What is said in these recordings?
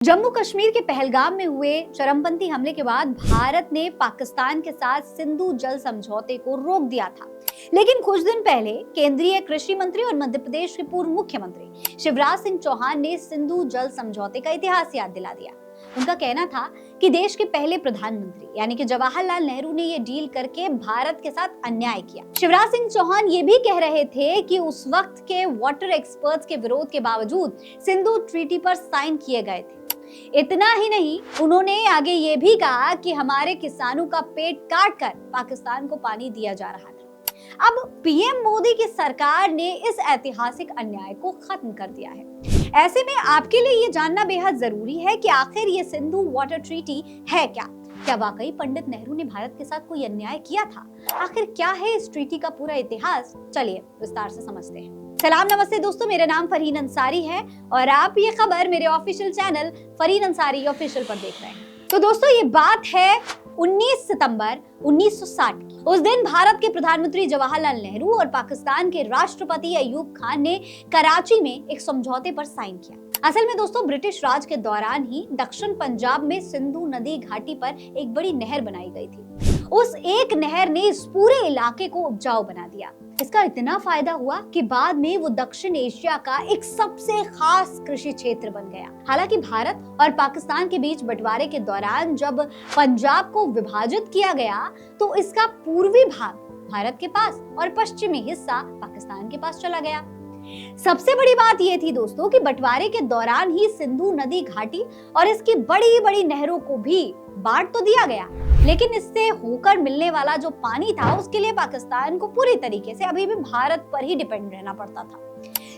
जम्मू कश्मीर के पहलगाम में हुए चरमपंथी हमले के बाद भारत ने पाकिस्तान के साथ सिंधु जल समझौते को रोक दिया था। लेकिन कुछ दिन पहले केंद्रीय कृषि मंत्री और मध्य प्रदेश के पूर्व मुख्यमंत्री शिवराज सिंह चौहान ने सिंधु जल समझौते का इतिहास याद दिला दिया। उनका कहना था कि देश के पहले प्रधानमंत्री यानी कि जवाहरलाल नेहरू ने ये डील करके भारत के साथ अन्याय किया। शिवराज सिंह चौहान ये भी कह रहे थे कि उस वक्त के वाटर एक्सपर्ट्स के विरोध के बावजूद सिंधु ट्रीटी पर साइन किए गए थे। इतना ही नहीं, उन्होंने आगे ये भी कहा कि हमारे किसानों का पेट काट कर पाकिस्तान को पानी दिया जा रहा था। अब पीएम मोदी की सरकार ने इस ऐतिहासिक अन्याय को खत्म कर दिया है। ऐसे में आपके लिए ये जानना बेहद जरूरी है कि आखिर ये सिंधु वाटर ट्रीटी है क्या वाकई पंडित नेहरू ने भारत के साथ कोई अन्याय किया था? आखिर क्या है इस ट्रीटी का पूरा इतिहास? चलिए विस्तार से समझते हैं। सलाम नमस्ते दोस्तों, मेरा नाम फरहीन अंसारी है और आप ये खबर मेरे official channel Farheen Ansari official पर देख रहे हैं। तो दोस्तों, ये बात है 19 सितंबर 1960 की। उस दिन भारत के प्रधानमंत्री जवाहरलाल नेहरू और पाकिस्तान के राष्ट्रपति अयूब खान ने कराची में एक समझौते पर साइन किया। असल में दोस्तों, ब्रिटिश राज के दौरान ही दक्षिण पंजाब में सिंधु नदी घाटी पर एक बड़ी नहर बनाई गई थी। उस एक नहर ने इस पूरे इलाके को उपजाऊ बना दिया। इसका इतना फायदा हुआ कि बाद में वो दक्षिण एशिया का एक सबसे खास कृषि क्षेत्र बन गया। हालांकि भारत और पाकिस्तान के बीच बंटवारे के दौरान जब पंजाब को विभाजित किया गया तो इसका पूर्वी भाग भारत के पास और पश्चिमी हिस्सा पाकिस्तान के पास चला गया। सबसे बड़ी बात यह थी दोस्तों कि बंटवारे के दौरान ही सिंधु नदी घाटी और इसकी बड़ी बड़ी नहरों को भी बांट तो दिया गया, लेकिन इससे होकर मिलने वाला जो पानी था उसके लिए पाकिस्तान को पूरी तरीके से अभी भी भारत पर ही डिपेंड रहना पड़ता था,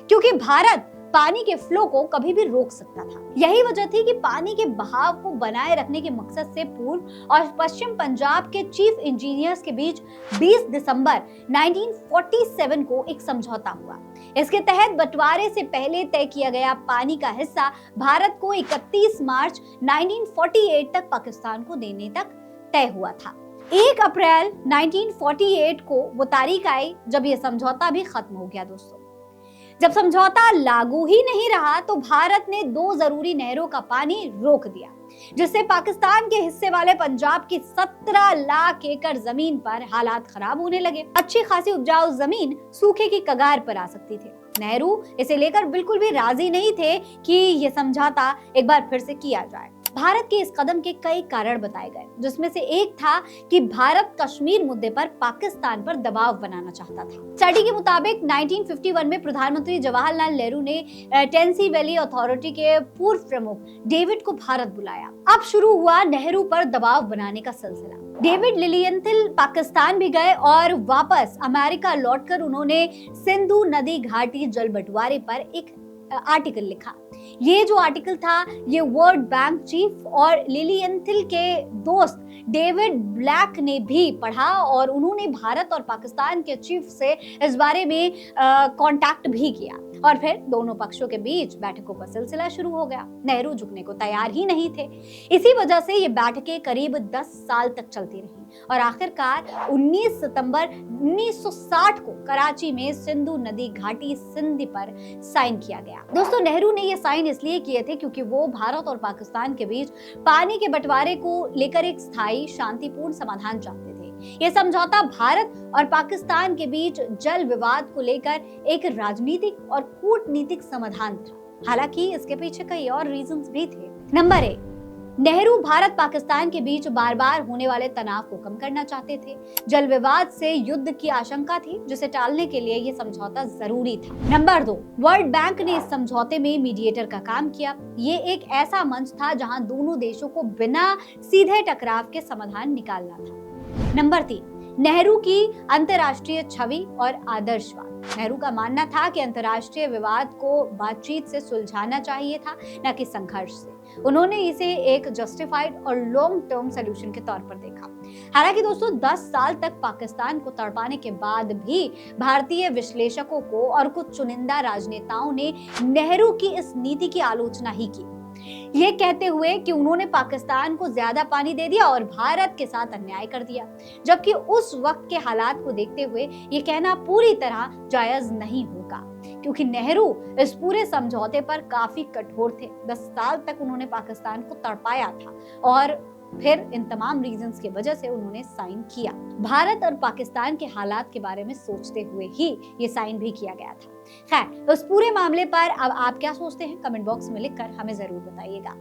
क्योंकि भारत पानी के फ्लो को कभी भी रोक सकता था। यही वजह थी कि पानी के बहाव को बनाए रखने के मकसद से पूर्व और पश्चिम पंजाब के चीफ इंजीनियर्स के बीच 20 दिसंबर 1947 को एक समझौता हुआ। इसके तहत बंटवारे से पहले तय किया गया पानी का हिस्सा भारत को 31 मार्च 1948 तक पाकिस्तान को देने तक तय हुआ था। 1 अप्रैल 1948 को वो तारीख आई जब ये समझौता भी खत्म हो गया। दोस्तों, जब समझौता लागू ही नहीं रहा तो भारत ने 2 जरूरी नहरों का पानी रोक दिया, जिससे पाकिस्तान के हिस्से वाले पंजाब की 17 लाख एकड़ जमीन पर हालात खराब होने लगे। अच्छी खासी उपजाऊ जमीन सूखे की कगार पर आ सकती थी। नेहरू इसे लेकर बिल्कुल भी राजी नहीं थे कि यह समझौता एक बार फिर से किया जाए। भारत के इस कदम के कई कारण बताए गए, जिसमें से एक था कि भारत कश्मीर मुद्दे पर पाकिस्तान पर दबाव बनाना चाहता था। स्टडी के मुताबिक 1951 में प्रधानमंत्री जवाहरलाल नेहरू ने टेंसी वैली अथॉरिटी के पूर्व प्रमुख डेविड को भारत बुलाया। अब शुरू हुआ नेहरू पर दबाव बनाने का सिलसिला। डेविड लिलियंथिल पाकिस्तान भी गए और वापस अमेरिका लौटकर उन्होंने सिंधु नदी घाटी जल बंटवारे पर एक आर्टिकल लिखा। ये जो आर्टिकल था ये वर्ल्ड बैंक चीफ और लिलियंथिल के दोस्त डेविड ब्लैक ने भी पढ़ा और उन्होंने भारत और पाकिस्तान के चीफ से इस बारे में कांटेक्ट भी किया और फिर दोनों पक्षों के बीच बैठकों का सिलसिला शुरू हो गया। नेहरू झुकने को तैयार ही नहीं थे। इसी वजह से ये बैठकें करीब 10 साल तक चलती रही और आखिरकार 19 सितंबर 1960 को कराची में सिंधु नदी घाटी संधि पर साइन किया गया। दोस्तों, नेहरू ने ये साइन इसलिए किए थे क्योंकि वो भारत और पाकिस्तान के बीच पानी के बंटवारे को लेकर एक स्थायी शांतिपूर्ण समाधान चाहते थे। ये समझौता भारत और पाकिस्तान के बीच जल विवाद को लेकर एक राजनीतिक और कूटनीतिक समाधान था। हालांकि इसके पीछे कई और रीजंस भी थे। नंबर 1, नेहरू भारत पाकिस्तान के बीच बार बार होने वाले तनाव को कम करना चाहते थे। जल विवाद से युद्ध की आशंका थी, जिसे टालने के लिए ये समझौता जरूरी था। नंबर 2, वर्ल्ड बैंक ने इस समझौते में मीडिएटर का काम किया। ये एक ऐसा मंच था जहां दोनों देशों को बिना सीधे टकराव के समाधान निकालना था। नंबर 3, नेहरू की अंतर्राष्ट्रीय छवि और आदर्शवाद। नेहरू का मानना था कि अंतर्राष्ट्रीय विवाद को बातचीत से सुलझाना चाहिए था, न कि संघर्ष से। उन्होंने इसे एक जस्टिफाइड और लॉन्ग टर्म सॉल्यूशन के तौर पर देखा। हालांकि दोस्तों, 10 साल तक पाकिस्तान को तड़पाने के बाद भी भारतीय विश्लेषकों को और कुछ चुनिंदा राजनेताओं ने नेहरू की इस नीति की आलोचना ही की, ये कहते हुए कि उन्होंने पाकिस्तान को ज्यादा पानी दे दिया और भारत के साथ अन्याय कर दिया, जबकि उस वक्त के हालात को देखते हुए ये कहना पूरी तरह जायज नहीं होगा। क्योंकि नेहरू इस पूरे समझौते पर काफी कठोर थे। 10 साल तक उन्होंने पाकिस्तान को तड़पाया था और फिर इन तमाम रीजंस की वजह से उन्होंने साइन किया। भारत और पाकिस्तान के हालात के बारे में सोचते हुए ही ये साइन भी किया गया था। खैर, उस पूरे मामले पर अब आप क्या सोचते हैं, कमेंट बॉक्स में लिखकर हमें जरूर बताइएगा।